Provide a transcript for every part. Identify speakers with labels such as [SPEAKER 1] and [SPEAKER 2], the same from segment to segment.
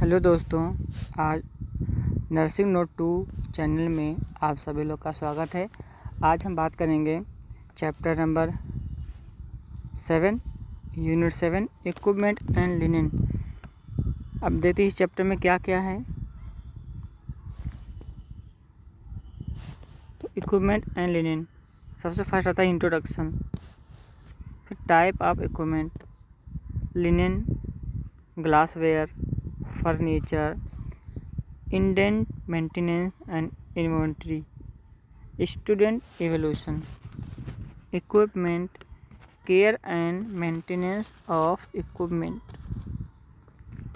[SPEAKER 1] Hello दोस्तों, आज nursing note 2 channel में आप सभी लोग का स्वागत है। आज हम बात करेंगे chapter number 7 unit 7 equipment and linen. अब देखते हैं इस चैप्टर में क्या क्या है। तो इक्विपमेंट एंड लिनेन, सबसे फर्स्ट आता है इंट्रोडक्शन, फिर type of equipment, linen, glassware, furniture, indent, maintenance and inventory, student evolution, equipment, care and maintenance of equipment,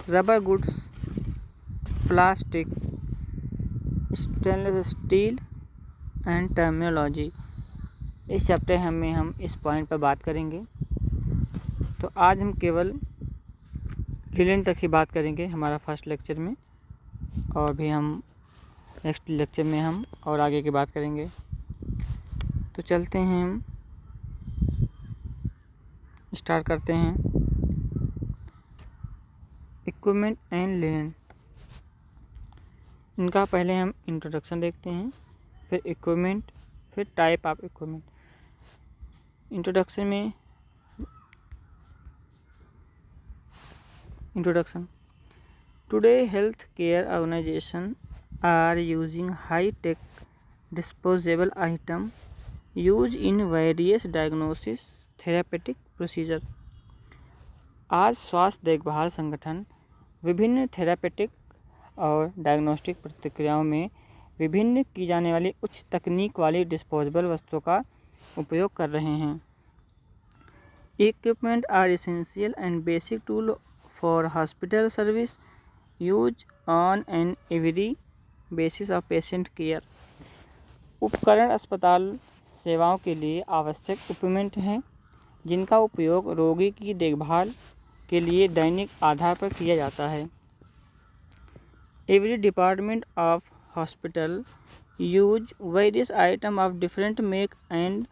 [SPEAKER 1] rubber goods, plastic, stainless steel and terminology. इस चैप्टर में हम इस point पर बात करेंगे। तो आज हम केवल लिनेन तक ही बात करेंगे हमारा फर्स्ट लेक्चर में, और भी हम नेक्स्ट लेक्चर में हम और आगे की बात करेंगे। तो चलते हैं, हम स्टार्ट करते हैं। इक्विपमेंट एंड लिनेन, इनका पहले हम इंट्रोडक्शन देखते हैं, फिर इक्विपमेंट, फिर type of equipment. Introduction. Today, healthcare organizations are using high-tech disposable items used in various diagnosis therapeutic procedures. आज स्वास्थ्य देखभाल संगठन विभिन्न थेरापेटिक और डायग्नोस्टिक प्रक्रियाओं में विभिन्न की जाने वाली उच्च तकनीक वाली डिस्पोजेबल वस्तुओं का उपयोग कर रहे हैं। Equipment are essential and basic tool for hospital service used on an every basis of patient care. उपकरण अस्पताल सेवाओं के लिए आवश्यक उपकरण हैं जिनका उपयोग रोगी की देखभाल के लिए दैनिक आधार पर किया जाता है। Every department of hospital use various items of different make and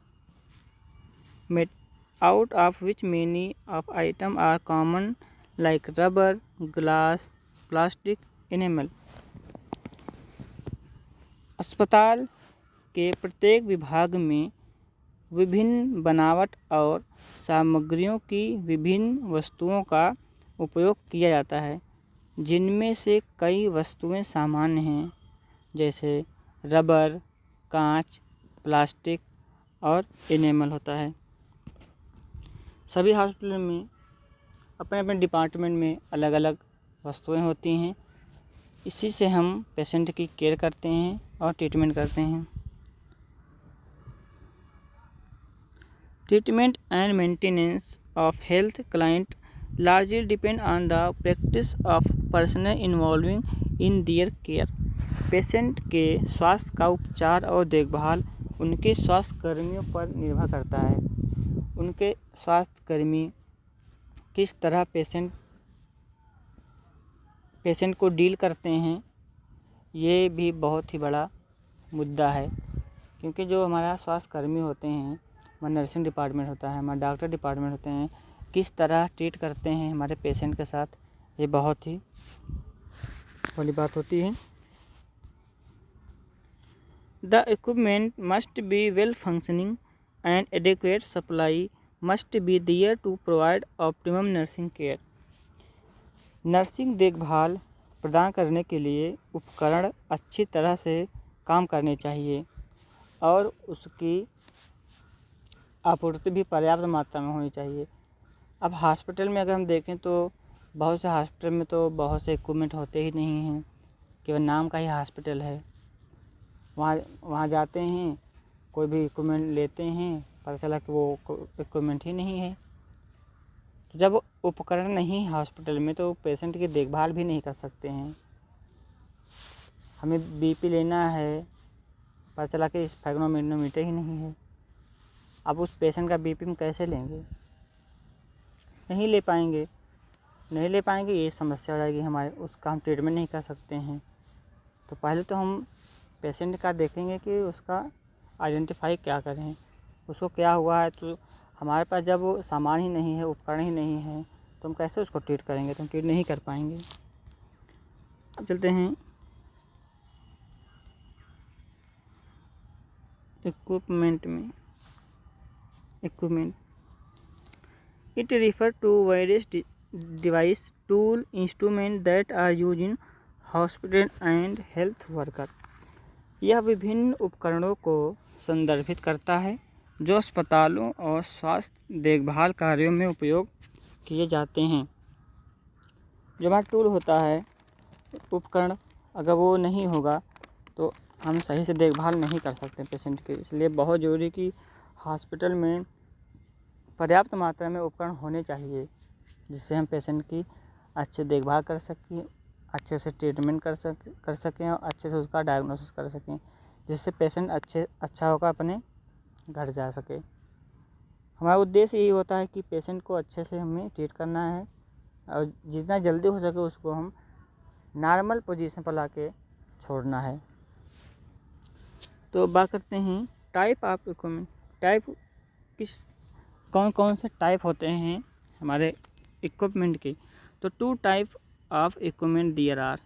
[SPEAKER 1] out of which many of items are common like rubber, glass, plastic, enamel. अस्पताल के प्रत्येक विभाग में विभिन्न बनावट और सामग्रियों की विभिन्न वस्तुओं का उपयोग किया जाता है, जिनमें से कई वस्तुएं सामान्य हैं, जैसे रबर, कांच, प्लास्टिक और एनेमल होता है। सभी हॉस्पिटल में अपने अपने डिपार्टमेंट में अलग अलग वस्तुएं होती हैं। इसी से हम पेशेंट की केयर करते हैं और ट्रीटमेंट करते हैं। Treatment and maintenance of health client largely depend on the practice of personal involving in their care. Patient के स्वास्थ्य का उपचार और देखभाल उनके स्वास्थ्य कर्मियों पर निर्भर करता है। उनके स्वास्थ्य कर्मी किस तरह पेशेंट को डील करते हैं, ये भी बहुत ही बड़ा मुद्दा है, क्योंकि जो हमारा स्वास्थ्य कर्मी होते हैं, हमारा नर्सिंग डिपार्टमेंट होता है, हमारा डॉक्टर डिपार्टमेंट होते हैं, किस तरह ट्रीट करते हैं हमारे पेशेंट के साथ, ये बहुत ही बड़ी बात होती है। The equipment must be well functioning and adequate supply must be there to provide optimum nursing care. Nursing देखभाल प्रदान करने के लिए उपकरण अच्छी तरह से काम करने चाहिए और उसकी आपूर्ति भी पर्याप्त मात्रा में होनी चाहिए। अब हॉस्पिटल में अगर हम देखें तो बहुत से हॉस्पिटल में तो बहुत से इक्विपमेंट होते ही नहीं हैं, केवल नाम का ही हॉस्पिटल है। वहाँ जाते हैं, कोई भी इक्विपमेंट लेते हैं, पता चला कि वो इक्विपमेंट ही नहीं है। तो जब उपकरण नहीं है हॉस्पिटल में तो पेशेंट की देखभाल भी नहीं कर सकते हैं। हमें बीपी लेना है, पता चला कि स्फेग्नोमीटर ही नहीं है। अब उस पेशेंट का बीपी हम कैसे लेंगे? नहीं ले पाएंगे, ये समस्या हो जाएगी हमारे, उसका हम ट्रीटमेंट नहीं कर सकते हैं। तो पहले तो हम पेशेंट का देखेंगे कि उसका आइडेंटिफाई क्या करें, उसको क्या हुआ है। तो हमारे पास जब वो सामान ही नहीं है, उपकरण ही नहीं है, तो हम कैसे उसको ट्रीट करेंगे? तो हम ट्रीट नहीं कर पाएंगे। अब चलते हैं इक्विपमेंट में। Equipment it refer to various device, tool, instrument that are use in hospital and health worker. यह विभिन्न उपकरणों को संदर्भित करता है जो अस्पतालों और स्वास्थ्य देखभाल कार्यों में उपयोग किए जाते हैं। जो हमारा टूल होता है, उपकरण, अगर वो नहीं होगा तो हम सही से देखभाल नहीं कर सकते पेशेंट की। इसलिए बहुत ज़रूरी कि हॉस्पिटल में पर्याप्त मात्रा में उपकरण होने चाहिए, जिससे हम पेशेंट की अच्छे देखभाल कर सकें, अच्छे से ट्रीटमेंट कर सकें और अच्छे से उसका डायग्नोसिस कर सकें, जिससे पेशेंट अच्छा होकर अपने घर जा सके। हमारा उद्देश्य यही होता है कि पेशेंट को अच्छे से हमें ट्रीट करना है और जितना जल्दी हो सके उसको हम नॉर्मल पोजीशन पर लाके छोड़ना है। तो बात करते हैं टाइप ऑफ इक्विपमेंट। टाइप कौन कौन से टाइप होते हैं हमारे इक्विपमेंट के। तो 2 type of equipment there are.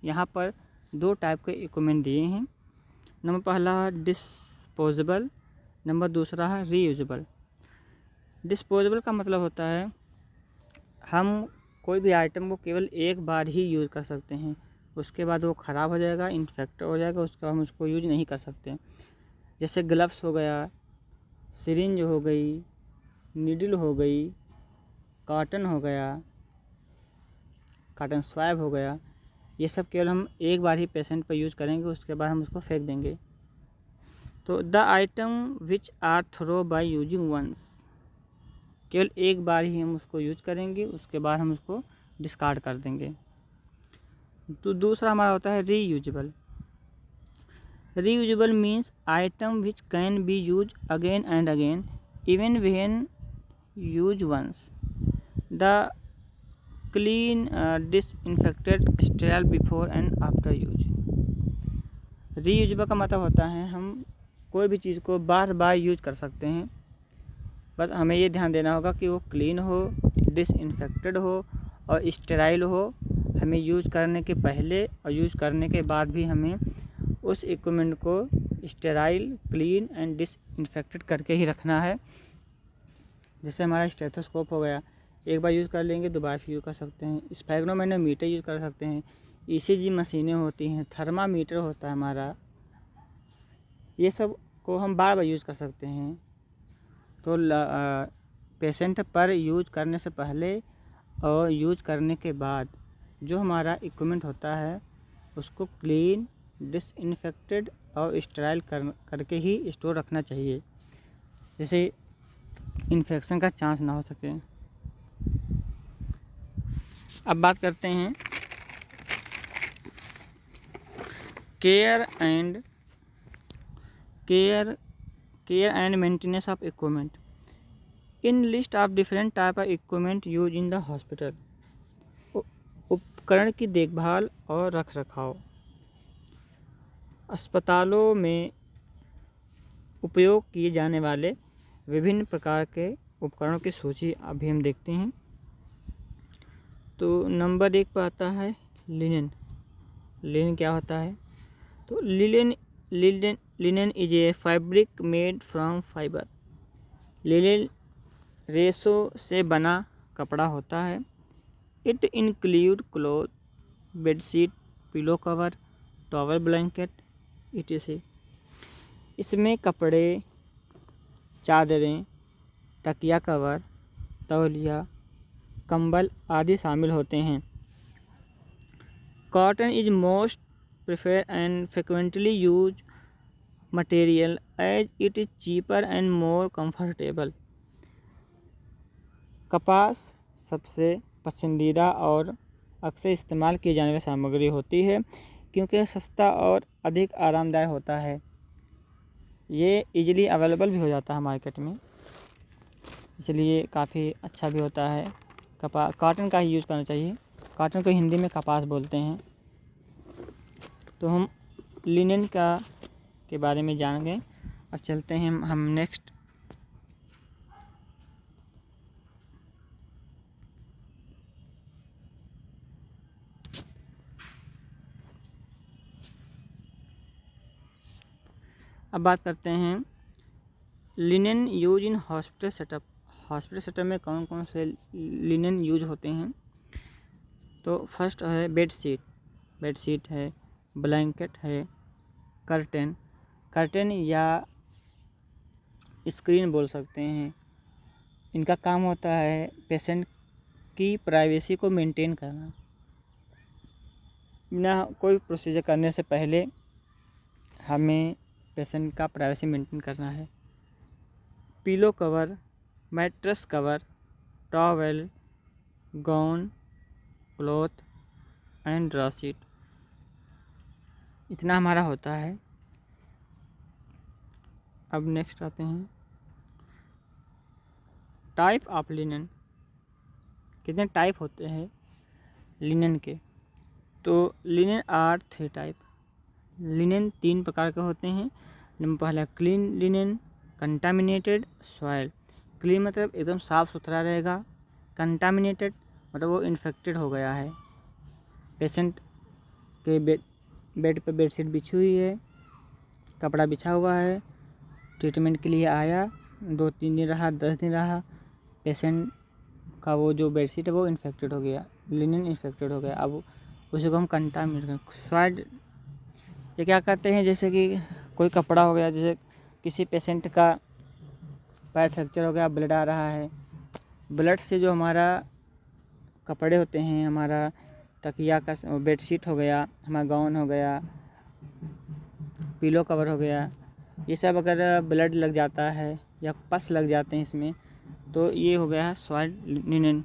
[SPEAKER 1] यहाँ पर 2 टाइप के इक्विपमेंट दिए हैं। नंबर पहला है डिस्पोजेबल, नंबर दूसरा है रीयूजेबल। डिस्पोजेबल का मतलब होता है हम कोई भी आइटम को केवल एक बार ही यूज़ कर सकते हैं, उसके बाद वो ख़राब हो जाएगा, इन्फेक्ट हो जाएगा, उसके बाद हम उसको यूज नहीं कर सकते। जैसे ग्लव्स हो गया, सिरिंज हो गई, नीडल हो गई, कॉटन हो गया, कॉटन स्वैब हो गया, ये सब केवल हम एक बार ही पेशेंट पर यूज़ करेंगे, उसके बाद हम उसको फेंक देंगे। तो the item which are throw by using once, केवल एक बार ही हम उसको यूज करेंगे, उसके बाद हम उसको डिस्कार्ड कर देंगे। तो दूसरा हमारा होता है reusable. Reusable means item which can be use again and again even when use once. The clean, disinfected, sterile before and after use. Reusable का मतलब होता है हम कोई भी चीज़ को बार बार यूज कर सकते हैं, बस हमें ये ध्यान देना होगा कि वो क्लीन हो, डिसइंफेक्टेड हो और स्टेराइल हो। हमें यूज़ करने के पहले और यूज़ करने के बाद भी हमें उस इक्विपमेंट को स्टेराइल, क्लीन एंड डिसइंफेक्टेड करके ही रखना है। जैसे हमारा स्टेथोस्कोप हो गया, एक बार यूज़ कर लेंगे, दोबारा भी यूज़ कर सकते हैं। स्फेग्नोमेनोमीटर यूज़ कर सकते हैं, ईसीजी मशीनें होती हैं, थर्मामीटर होता है हमारा, ये सब को हम बार बार यूज़ कर सकते हैं। तो पेशेंट पर यूज करने से पहले और यूज करने के बाद जो हमारा इक्विपमेंट होता है उसको क्लीन, डिसइंफेक्टेड और स्टेराइल करके ही स्टोर रखना चाहिए, जिससे इन्फेक्शन का चांस ना हो सके। अब बात करते हैं care and maintenance of equipment. In list of different type of equipment use in the hospital. उपकरण की देखभाल और रख रखाव। अस्पतालों में उपयोग किए जाने वाले विभिन्न प्रकार के उपकरणों की सूची अभी हम देखते हैं। तो नंबर 1 पर आता है लिनेन। लिनेन क्या होता है? तो linen is a fabric made from fibre. Linen रेशों से बना कपड़ा होता है। It include cloth, bedsheet, pillow cover, towel, blanket, etc. इसमें कपड़े, चादरें, तकिया कवर, तौलिया, कंबल आदि शामिल होते हैं। Cotton is most preferred and frequently use material as it is cheaper and more comfortable. कपास सबसे पसंदीदा और अक्सर इस्तेमाल की जाने वाली सामग्री होती है क्योंकि यह सस्ता और अधिक आरामदायक होता है। ये इजीली अवेलेबल भी हो जाता है मार्केट में, इसलिए काफ़ी अच्छा भी होता है। कॉटन का ही यूज़ करना चाहिए। कॉटन को हिंदी में कपास बोलते हैं। तो हम लिनेन के बारे में जान गए। अब चलते हैं हम नेक्स्ट। अब बात करते हैं linen use in hospital setup. Hospital setup में कौन कौन से लिनेन यूज होते हैं? तो फर्स्ट है बेडशीट है, ब्लैंकेट है, कर्टेन या स्क्रीन बोल सकते हैं। इनका काम होता है पेशेंट की प्राइवेसी को मेंटेन करना। बिना कोई प्रोसीजर करने से पहले हमें पेशेंट का प्राइवेसी मेंटेन करना है। Pillow cover, mattress cover, towel, gown, cloth and draw sheet, इतना हमारा होता है। अब नेक्स्ट आते हैं टाइप ऑफ लिनन। कितने टाइप होते हैं लिनन के? तो लिनन आर 3 टाइप। लिनन 3 प्रकार के होते हैं। नंबर पहला clean linen, contaminated, soil. Clean मतलब एकदम साफ़ सुथरा रहेगा। कंटामिनेटेड मतलब वो इन्फेक्टेड हो गया है। पेशेंट के बेड पर बेडशीट बिछी हुई है, कपड़ा बिछा हुआ है, ट्रीटमेंट के लिए आया, 2-3 दिन रहा, 10 दिन रहा, पेशेंट का वो जो बेडशीट है वो इन्फेक्टेड हो गया, लिनन इन्फेक्टेड हो गया। अब उसी को हम कंटामिनेटेड। सॉइल ये क्या कहते हैं, जैसे कि कोई कपड़ा हो गया, जैसे किसी पेशेंट का पैर फ्रैक्चर हो गया, ब्लड आ रहा है, ब्लड से जो हमारा कपड़े होते हैं, हमारा तकिया का बेडशीट हो गया, हमारा गाउन हो गया, पिलो कवर हो गया, ये सब अगर ब्लड लग जाता है या पस लग जाते हैं इसमें, तो ये हो गया है सॉइल्ड लिनन।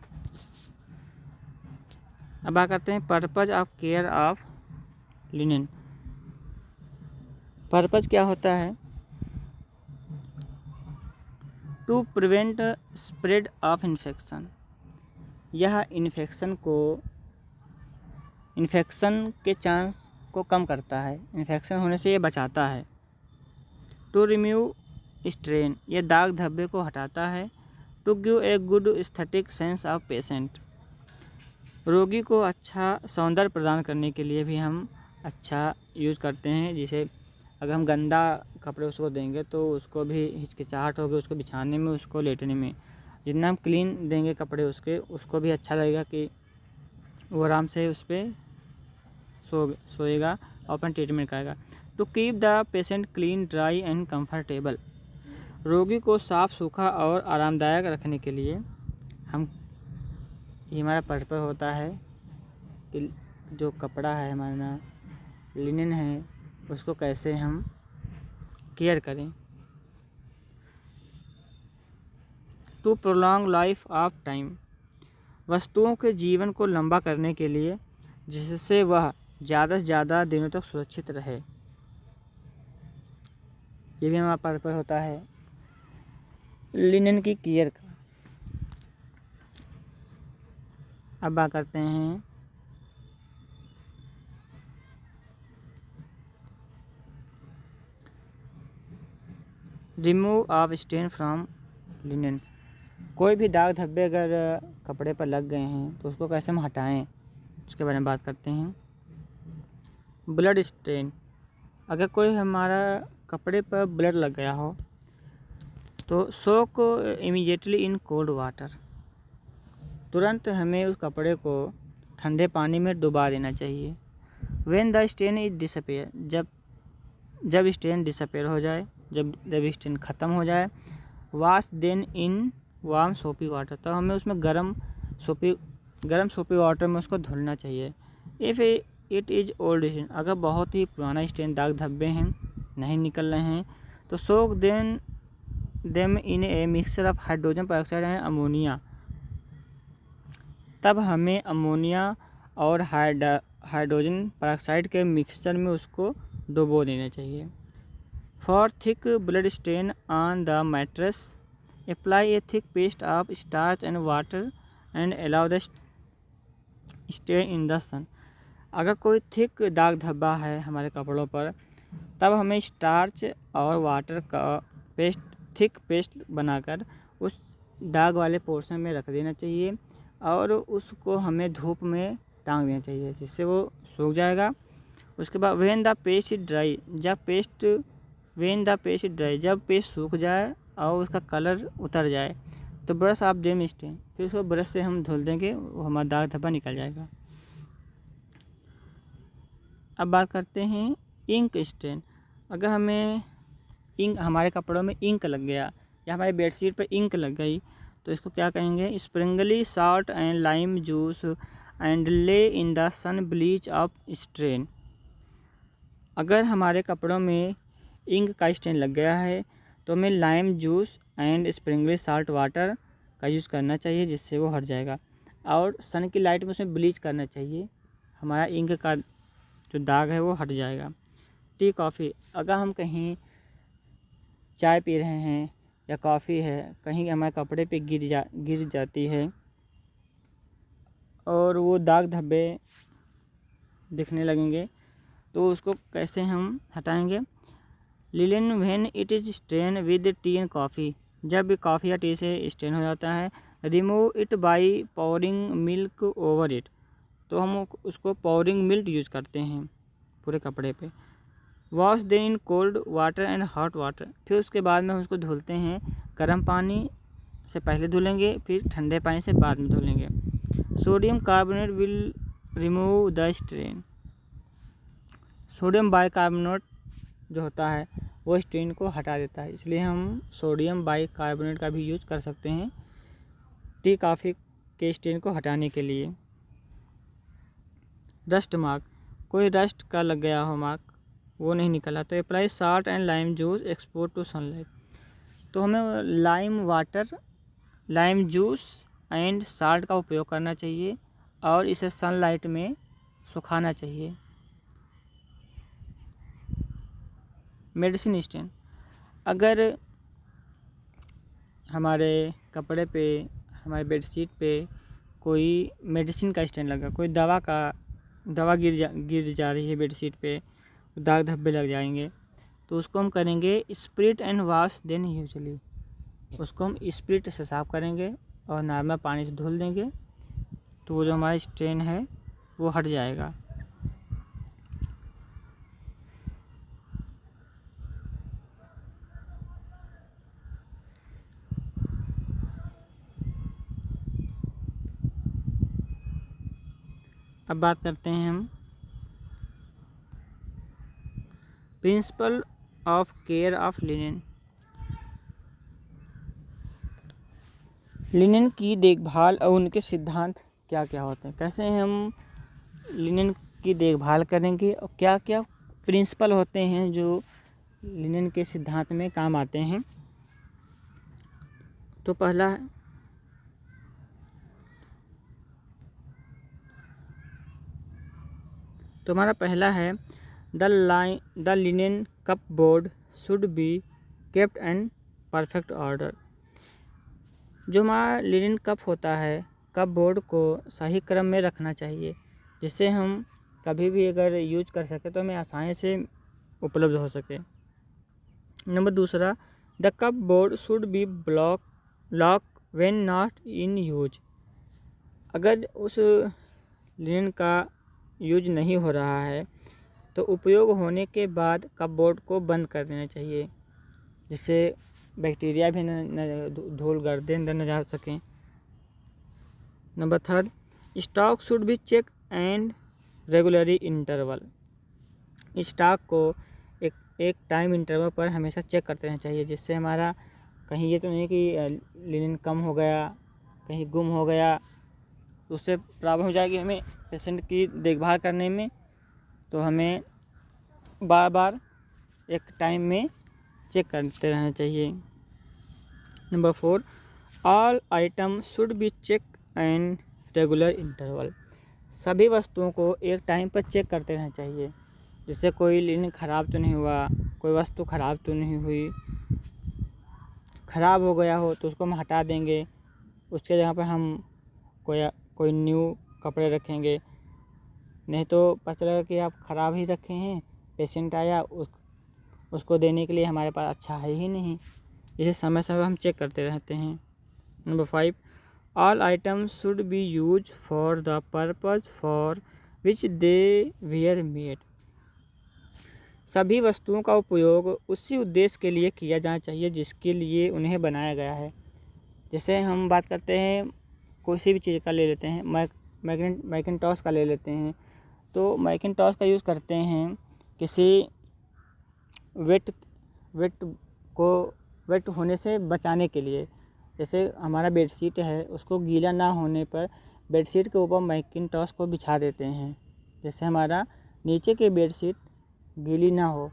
[SPEAKER 1] अब बात करते हैं purpose of care of linen. Purpose क्या होता है? To prevent spread of infection. यह इन्फेक्शन के चांस को कम करता है, इन्फेक्शन होने से ये बचाता है। टू रिमूव स्ट्रेन, ये दाग धब्बे को हटाता है। To give a good aesthetic sense of patient, रोगी को अच्छा सौंदर्य प्रदान करने के लिए भी हम अच्छा यूज़ करते हैं। जिसे अगर हम गंदा कपड़े उसको देंगे तो उसको भी हिचकिचाहट होगी उसको बिछाने में, उसको लेटने में। जितना हम क्लीन देंगे कपड़े उसको भी अच्छा लगेगा कि वो आराम से उस पर सोएगा और अपना ट्रीटमेंट करेगा। To keep the patient clean, dry and comfortable, रोगी को साफ़, सूखा और आरामदायक रखने के लिए ये हमारा पर्पस होता है कि जो कपड़ा है हमारा लिनन है उसको कैसे हम केयर करें। To prolong life of time, वस्तुओं के जीवन को लंबा करने के लिए जिससे वह ज़्यादा से ज़्यादा दिनों तक सुरक्षित रहे, ये भी हमारा पर्पस होता है लिनन की केयर का। अब बात करते हैं remove of stain from linen. कोई भी दाग धब्बे अगर कपड़े पर लग गए हैं तो उसको कैसे हम हटाएं, उसके बारे में बात करते हैं। ब्लड स्टेन, अगर कोई हमारा कपड़े पर ब्लड लग गया हो तो सोक इमीडिएटली इन कोल्ड वाटर, तुरंत हमें उस कपड़े को ठंडे पानी में डुबा देना चाहिए। When the stain is disappear, जब स्टेन डिसअपेयर हो जाए, जब स्टेन ख़त्म हो जाए, वॉश देन इन वार्म सोपी वाटर, तो हमें उसमें गर्म सोपी वाटर में उसको धुलना चाहिए। If it is old stain, अगर बहुत ही पुराना स्टेन दाग धब्बे हैं नहीं निकल रहे हैं तो soak them in a mixture of hydrogen peroxide and ammonia, तब हमें अमोनिया और हाइड्रोजन पेरोक्साइड के मिक्सचर में उसको डुबो देना चाहिए। For thick blood stain on the mattress, apply a thick paste of starch and water and allow the stain in the sun. अगर कोई थिक दाग धब्बा है हमारे कपड़ों पर, तब हमें स्टार्च और वाटर का थिक पेस्ट बनाकर उस दाग वाले पोर्शन में रख देना चाहिए और उसको हमें धूप में टांग देना चाहिए, जिससे वो सूख जाएगा। उसके बाद when the paste is dry, जब paste when the paste dry, जब पेस्ट सूख जाए और उसका कलर उतर जाए तो ब्रश आप देम स्टेन, फिर उसको ब्रश से हम धुल देंगे, वो हमारा दाग धब्बा निकल जाएगा। अब बात करते हैं इंक स्टेन। अगर हमें इंक, हमारे कपड़ों में इंक लग गया या हमारी बेडशीट पर इंक लग गई तो इसको क्या कहेंगे, sprinkle salt and lime juice and lay in the sun bleach of strain. अगर हमारे कपड़ों में इंक का स्टेन लग गया है तो हमें lime juice and Sprüngli salt water का यूज़ करना चाहिए, जिससे वो हट जाएगा। और सन की लाइट में उसमें ब्लीच करना चाहिए, हमारा इंक का जो दाग है वो हट जाएगा। टी कॉफ़ी, अगर हम कहीं चाय पी रहे हैं या कॉफ़ी है, कहीं हमारे कपड़े पे गिर जाती है और वो दाग धब्बे दिखने लगेंगे तो उसको कैसे हम हटाएंगे। Linen when it is stain with tea and coffee, जब भी कॉफ़ी या टी से स्टेन हो जाता है, remove it by pouring milk over it, तो हम उसको पाउरिंग मिल्क यूज़ करते हैं पूरे कपड़े पे। Wash then in cold water and hot water, फिर उसके बाद में हम उसको धुलते हैं, गर्म पानी से पहले धुलेंगे, फिर ठंडे पानी से बाद में धुलेंगे। Sodium carbonate will remove the stain, sodium bicarbonate जो होता है वो स्टेन को हटा देता है, इसलिए हम सोडियम बाइकार्बोनेट का भी यूज़ कर सकते हैं टी कॉफ़ी के स्टेन को हटाने के लिए। डस्ट मार्क, कोई डस्ट का लग गया हो मार्क, वो नहीं निकला तो apply salt and lime juice expose to sunlight, तो हमें lime water, lime juice and salt का उपयोग करना चाहिए और इसे सनलाइट में सुखाना चाहिए। मेडिसिन स्टेन, अगर हमारे कपड़े पे, हमारे बेडशीट पे कोई मेडिसिन का स्टेन लगा, कोई दवा गिर जा रही है बेडशीट पे, दाग धब्बे लग जाएंगे, तो उसको हम करेंगे spirit and wash then usually, उसको हम स्प्रिट से साफ़ करेंगे और नॉर्मल पानी से धुल देंगे तो वो जो हमारा स्टेन है वो हट जाएगा। अब बात करते हैं हम principle of care of linen. Linen की देखभाल और उनके सिद्धांत क्या क्या होते हैं, कैसे हम लिनन की देखभाल करेंगे और क्या क्या प्रिंसिपल होते हैं जो लिनन के सिद्धांत में काम आते हैं। तो पहला हमारा पहला है the linen cup board should be kept in perfect order. जो हमारा लिनन कप होता है, कप बोर्ड को सही क्रम में रखना चाहिए, जिससे हम कभी भी अगर यूज कर सके तो हमें आसानी से उपलब्ध हो सके। नंबर दूसरा, the cup board should be lock when not in use. अगर उस लिनन का यूज नहीं हो रहा है तो उपयोग होने के बाद कप बोर्ड को बंद कर देना चाहिए, जिससे बैक्टीरिया भी न धूल गर्दे अंदर न जा सकें। Number third, stock should be check and regularly interval. Stock को एक टाइम इंटरवल पर हमेशा चेक करते रहना चाहिए, जिससे हमारा कहीं ये तो नहीं कि लिनन कम हो गया, कहीं गुम हो गया, तो उससे प्रॉब्लम हो जाएगी हमें पेशेंट की देखभाल करने में। तो हमें बार बार एक टाइम में चेक करते रहना चाहिए। Number 4, all item should be check and regular interval. सभी वस्तुओं को एक टाइम पर चेक करते रहना चाहिए, जिससे कोई लिनन ख़राब तो नहीं हुआ, कोई वस्तु ख़राब तो नहीं हुई। ख़राब हो गया हो तो उसको हम हटा देंगे, उसके जगह पर हम कोई न्यू कपड़े रखेंगे, नहीं तो पता चलेगा कि आप ख़राब ही रखे हैं, पेशेंट आया उसको देने के लिए हमारे पास अच्छा है ही नहीं। इसे समय समय हम चेक करते रहते हैं। Number 5, all items should be use for the purpose for which they were made. सभी वस्तुओं का उपयोग उसी उद्देश्य के लिए किया जाना चाहिए जिसके लिए उन्हें बनाया गया है। जैसे हम बात करते हैं किसी भी चीज़ का ले लेते हैं, मैकिन्टॉश का ले लेते हैं, तो मैकिन्टॉश का यूज़ करते हैं किसी वेट होने से बचाने के लिए। जैसे हमारा बेडशीट है, उसको गीला ना होने पर बेडशीट के ऊपर मैकिन्टॉश को बिछा देते हैं, जैसे हमारा नीचे की बेडशीट गीली ना हो।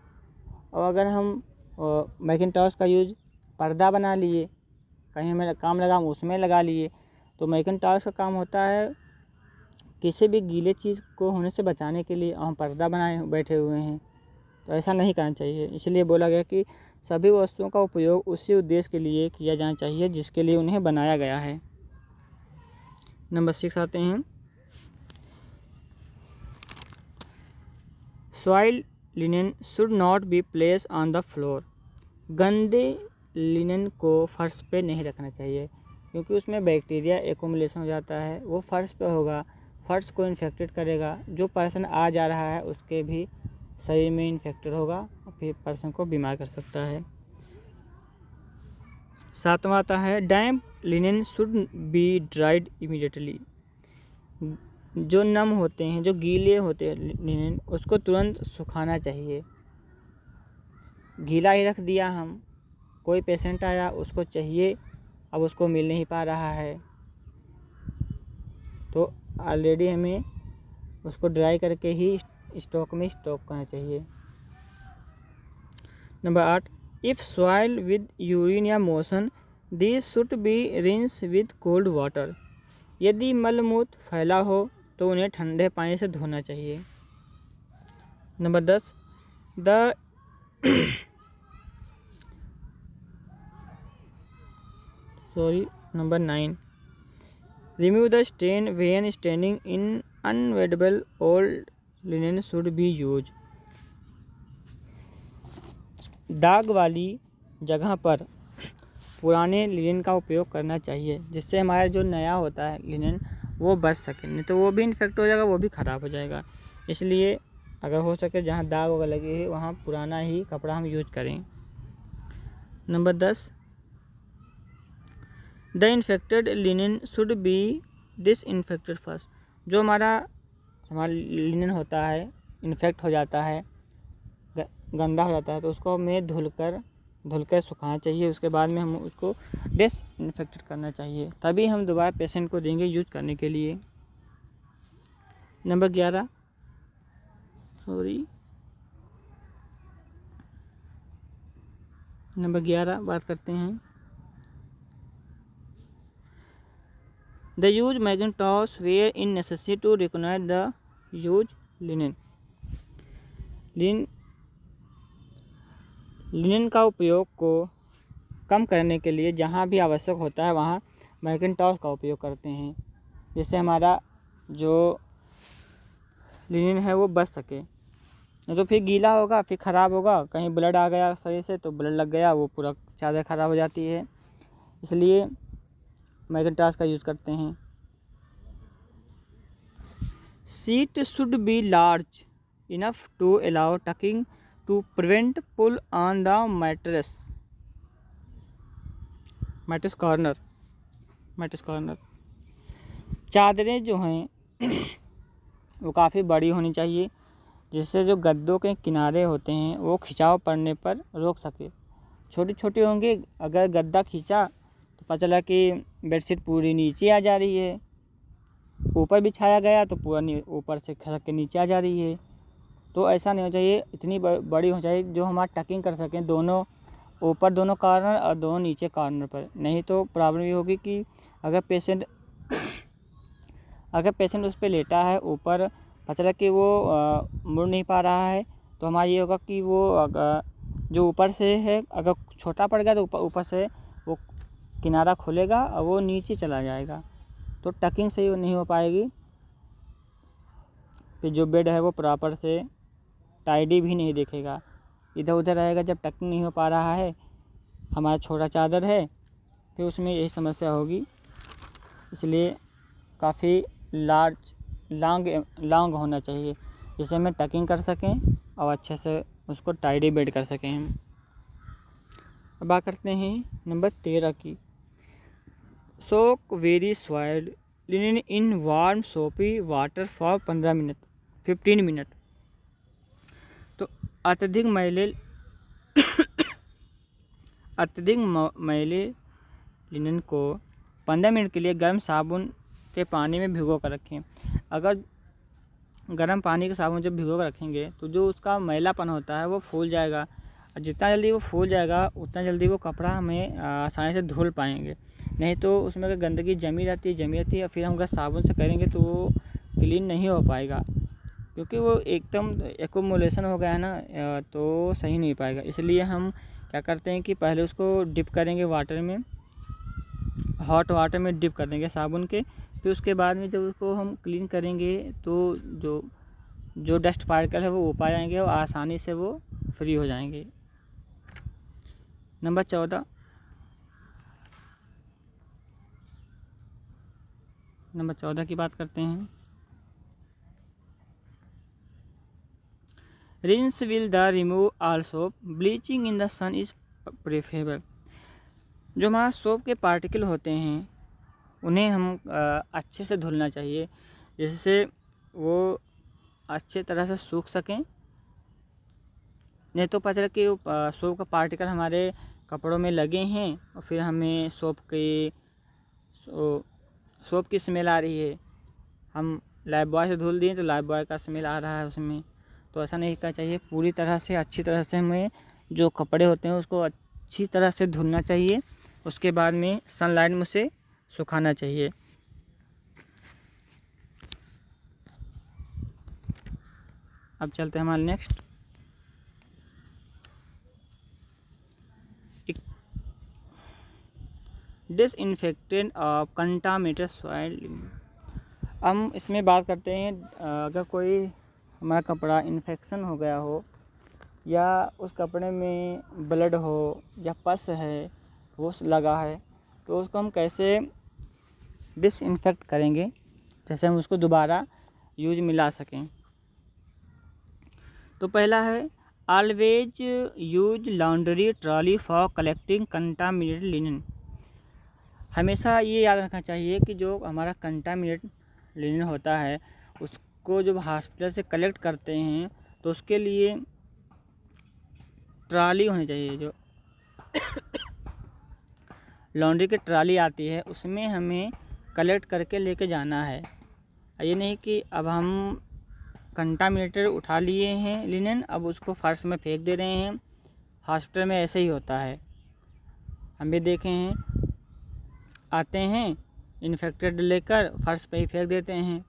[SPEAKER 1] और अगर हम मैकिन्टॉश का यूज़ पर्दा बना लिए, कहीं हमें काम लगा उसमें लगा लिए, तो मैकिन्टॉश का काम होता है किसी भी गीले चीज़ को होने से बचाने के लिए हम पर्दा बनाए बैठे हुए हैं, तो ऐसा नहीं करना चाहिए। इसलिए बोला गया कि सभी वस्तुओं का उपयोग उसी उद्देश्य के लिए किया जाना चाहिए जिसके लिए उन्हें बनाया गया है। नंबर 6 आते हैं, soil linen should not be place on the floor. गंदे लिनेन को फर्श पे नहीं रखना चाहिए, क्योंकि उसमें बैक्टीरिया एक्युमुलेशन हो जाता है, वो फर्श पे होगा, फर्श को इन्फेक्टेड करेगा, जो पर्सन आ जा रहा है उसके भी शरीर में इन्फेक्टेड होगा और फिर पर्सन को बीमार कर सकता है। 7वां आता है, damp linen should be dried immediately. जो नम होते हैं, जो गीले होते हैं लिनेन, उसको तुरंत सुखाना चाहिए। गीला ही रख दिया हम, कोई पेशेंट आया उसको चाहिए, अब उसको मिल नहीं पा रहा है, तो ऑलरेडी हमें उसको ड्राई करके ही स्टॉक करना चाहिए। Number 8, if soil with urine या motion this should be rinse with cold water. यदि मलमूत्र फैला हो तो उन्हें ठंडे पानी से धोना चाहिए। Number 10, number 9, remove the stain when standing in unavoidable old linen should be use. दाग वाली जगह पर पुराने लिनेन का उपयोग करना चाहिए, जिससे हमारा जो नया होता है लिनेन वो बच सके, नहीं तो वो भी इन्फेक्ट हो जाएगा, वो भी ख़राब हो जाएगा। इसलिए अगर हो सके जहाँ दाग वगैरह लगे है वहाँ पुराना ही कपड़ा हम यूज करें। Number 10, the infected linen should B disinfected first. जो हमारा लिनेन होता है इन्फेक्ट हो जाता है, गंदा हो जाता है, तो उसको हमें धुलकर सुखाना चाहिए। उसके बाद में हम उसको डिसइंफेक्टेड करना चाहिए, तभी हम दोबारा पेशेंट को देंगे यूज करने के लिए। नंबर 11 बात करते हैं, the use mackintosh where in necessary to recognise the use linen. Linen का उपयोग को कम करने के लिए जहाँ भी आवश्यक होता है वहाँ मैकिन्टॉश का उपयोग करते हैं, जिससे हमारा जो लिनेन है वो बच सके। नहीं तो फिर गीला होगा, फिर ख़राब होगा, कहीं ब्लड आ गया शरीर से तो ब्लड लग गया, वो पूरा चादर ख़राब हो जाती है। इसलिए मैकिन्टॉश का यूज़ करते हैं। Sheet should be large enough to allow tucking to prevent pull on the mattress corner. चादरें जो हैं वो काफ़ी बड़ी होनी चाहिए, जिससे जो गद्दों के किनारे होते हैं वो खिंचाव पड़ने पर रोक सके। छोटी छोटी होंगी, अगर गद्दा खींचा तो पता चला कि बेडशीट पूरी नीचे आ जा रही है, ऊपर बिछाया गया तो पूरा ऊपर से खसक के नीचे आ जा रही है। तो ऐसा नहीं हो चाहिए, इतनी बड़ी हो चाहिए जो हमारा टकिंग कर सकें, दोनों ऊपर दोनों कॉर्नर और दोनों नीचे कॉर्नर पर। नहीं तो प्रॉब्लम ये होगी कि अगर पेशेंट उस पर लेटा है ऊपर, पता चला कि वो मुड़ नहीं पा रहा है, तो हमारा ये होगा कि वो जो ऊपर से है अगर छोटा पड़ गया तो ऊपर से वो किनारा खुलेगा और वो नीचे चला जाएगा, तो टकिंग सही नहीं हो पाएगी। फिर जो बेड है वो प्रॉपर से टाइडी भी नहीं दिखेगा, इधर उधर रहेगा। जब टकिंग नहीं हो पा रहा है, हमारा छोटा चादर है, फिर उसमें यही समस्या होगी। इसलिए काफ़ी लॉन्ग होना चाहिए, जिससे हमें टकिंग कर सकें और अच्छे से उसको टाइडी बेड कर सकें हम। अब बात करते हैं नंबर 13 की। Soak very soiled linen in warm soapy water for 15 minute. तो अत्यधिक मैले लिनन को 15 मिनट के लिए गर्म साबुन के पानी में भिगो कर रखें। अगर गर्म पानी के साबुन जब भिगो कर रखेंगे तो जो उसका मैलापन होता है वो फूल जाएगा, और जितना जल्दी वो फूल जाएगा उतना जल्दी वो कपड़ा हमें आसानी से धुल पाएंगे। नहीं तो उसमें अगर गंदगी जमी रहती है, फिर हम अगर साबुन से करेंगे तो वो क्लीन नहीं हो पाएगा, क्योंकि वो एकदम एक्यूमुलेशन हो गया है ना, तो सही नहीं पाएगा। इसलिए हम क्या करते हैं कि पहले उसको डिप करेंगे वाटर में, हॉट वाटर में डिप कर देंगे साबुन के। फिर उसके बाद में जब उसको हम क्लीन करेंगे तो जो डस्ट पार्टिकल है वो ऊपर आ जाएंगे और आसानी से वो फ्री हो जाएंगे। नंबर 14 की बात करते हैं। Rinse will the remove all soap, bleaching in the sun is preferable. जो हमारा सोप के पार्टिकल होते हैं उन्हें हम अच्छे से धुलना चाहिए, जिससे वो अच्छे तरह से सूख सकें। नहीं तो पता चला कि सोप का पार्टिकल हमारे कपड़ों में लगे हैं और फिर हमें सोप की स्मेल आ रही है। हम लाइफ बॉय से धुल दिए तो लाइफ बॉय का स्मेल आ रहा है उसमें, तो ऐसा नहीं करना चाहिए। पूरी तरह से अच्छी तरह से हमें जो कपड़े होते हैं उसको अच्छी तरह से धुलना चाहिए। उसके बाद में सनलाइट में उसे सुखाना चाहिए। अब चलते हैं हमारे next. Disinfectant of contaminated soil. हम इसमें बात करते हैं, अगर कोई हमारा कपड़ा इन्फेक्शन हो गया हो या उस कपड़े में ब्लड हो या पस है वो लगा है, तो उसको हम कैसे डिसइंफेक्ट करेंगे, जैसे हम उसको दोबारा यूज में ला सकें। तो पहला है always use laundry trolley for collecting contaminated linen. हमेशा ये याद रखना चाहिए कि जो हमारा कंटामिनेट लिनन होता है उसको जब हॉस्पिटल से कलेक्ट करते हैं तो उसके लिए ट्रॉली होनी चाहिए। जो लॉन्ड्री की ट्रॉली आती है उसमें हमें कलेक्ट करके लेके जाना है। ये नहीं कि अब हम कंटामिनेटेड उठा लिए हैं लिनन, अब उसको फर्श में फेंक दे रहे हैं। हॉस्पिटल में ऐसे ही होता है, हम भी देखे हैं, आते हैं इन्फेक्टेड लेकर फर्श पे ही फेंक देते हैं।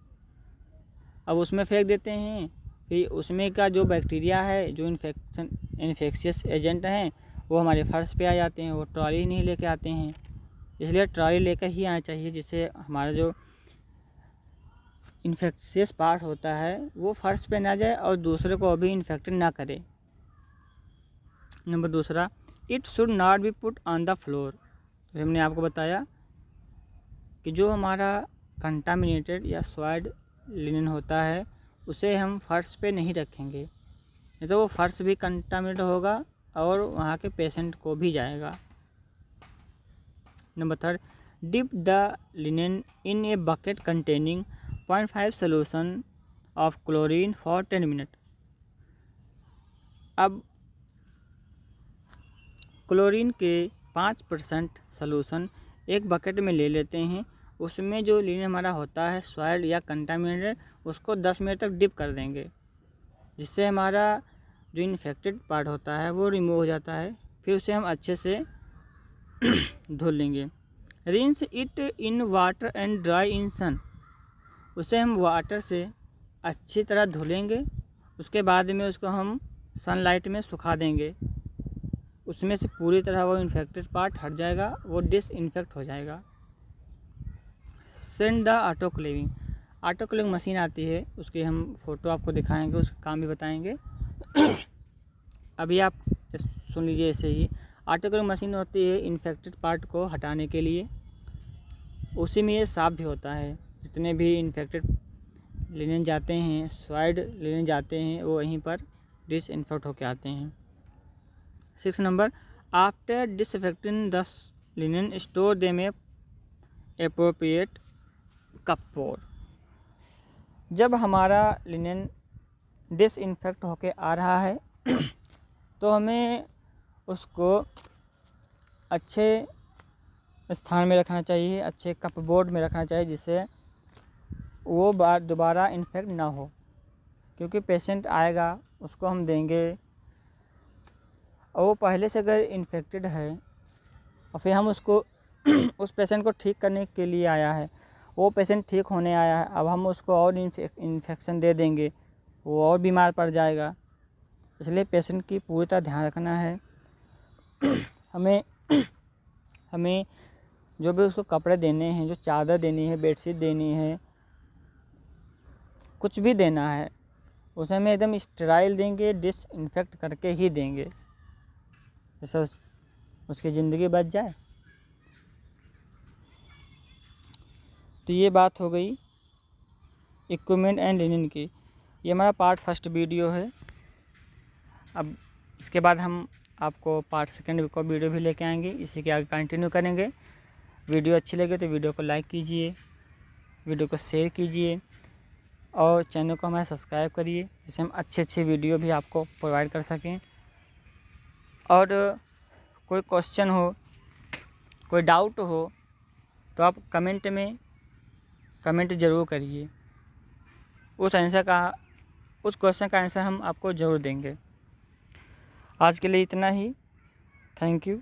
[SPEAKER 1] अब उसमें फेंक देते हैं, फिर उसमें का जो बैक्टीरिया है, जो इन्फेक्शियस एजेंट हैं, वो हमारे फर्श पे आ जाते हैं। वो ट्रॉली नहीं लेके आते हैं, इसलिए ट्रॉली लेकर ही आना चाहिए, जिससे हमारा जो इन्फेक्शियस पार्ट होता है वो फर्श पे ना जाए और दूसरे को भी इन्फेक्टेड ना करे। Number 2, it should not be put on the floor. हमने आपको बताया कि जो हमारा कंटामिनेटेड या सॉइल्ड लिनन होता है उसे हम फर्श पे नहीं रखेंगे, नहीं तो वो फर्श भी कंटामिनेट होगा और वहाँ के पेशेंट को भी जाएगा। Number 3, dip the linen in a bucket containing 0.5 solution of chlorine for 10 minute. अब क्लोरीन के 5% सॉल्यूशन एक बकेट में ले लेते हैं। उसमें जो लिनन हमारा होता है सॉइल्ड या कंटामिनेटेड, उसको 10 मिनट तक डिप कर देंगे, जिससे हमारा जो इन्फेक्टेड पार्ट होता है वो रिमूव हो जाता है। फिर उसे हम अच्छे से धुल लेंगे। Rinse it in water and dry in sun. उसे हम वाटर से अच्छी तरह धुलेंगे, उसके बाद में उसको हम सनलाइट में सुखा देंगे। उसमें से पूरी तरह वो इन्फेक्टेड पार्ट हट जाएगा, वो डिसइंफेक्ट हो जाएगा। Send the autoclaving. Autoclaving machine आती है, उसकी हम फ़ोटो आपको दिखाएंगे, उसका काम भी बताएंगे। अभी आप सुन लीजिए ऐसे ही। ऑटोक्लेविंग मशीन होती है इन्फेक्टेड पार्ट को हटाने के लिए, उसी में ये साफ भी होता है। जितने भी इन्फेक्टेड लिनन जाते हैं, सॉइल्ड लिनन जाते हैं, वो वहीं पर डिसइंफेक्ट होके आते हैं। 6 number, after disinfecting the linen store them A appropriate cupboard. जब हमारा लिनन डिसइंफेक्ट होके आ रहा है तो हमें उसको अच्छे स्थान में रखना चाहिए, अच्छे कपबोर्ड में रखना चाहिए, जिससे वो बार दोबारा इन्फेक्ट ना हो। क्योंकि पेशेंट आएगा, उसको हम देंगे और वो पहले से अगर इन्फेक्टेड है और फिर हम उसको उस पेशेंट को ठीक करने के लिए आया है, वो पेशेंट ठीक होने आया है, अब हम उसको और इन्फेक्शन दे देंगे, वो और बीमार पड़ जाएगा। इसलिए पेशेंट की पूरी तरह ध्यान रखना है। हमें जो भी उसको कपड़े देने हैं, जो चादर देनी है, बेडशीट देनी है, कुछ भी देना है, उसे हमें एकदम स्टेराइल देंगे, डिसइंफेक्ट करके ही देंगे, जिससे उसकी ज़िंदगी बच जाए। तो ये बात हो गई इक्विपमेंट एंड लिनन की। ये हमारा पार्ट फर्स्ट वीडियो है। अब इसके बाद हम आपको पार्ट सेकंड को वीडियो भी लेके आएंगे, इसी के आगे कंटिन्यू करेंगे। वीडियो अच्छी लगे तो वीडियो को लाइक कीजिए, वीडियो को शेयर कीजिए और चैनल को हमारा सब्सक्राइब करिए, जिससे हम अच्छे वीडियो भी आपको प्रोवाइड कर सकें। और कोई क्वेश्चन हो, कोई डाउट हो तो आप कमेंट में कमेंट ज़रूर करिए। उस क्वेश्चन का आंसर हम आपको ज़रूर देंगे। आज के लिए इतना ही। Thank you.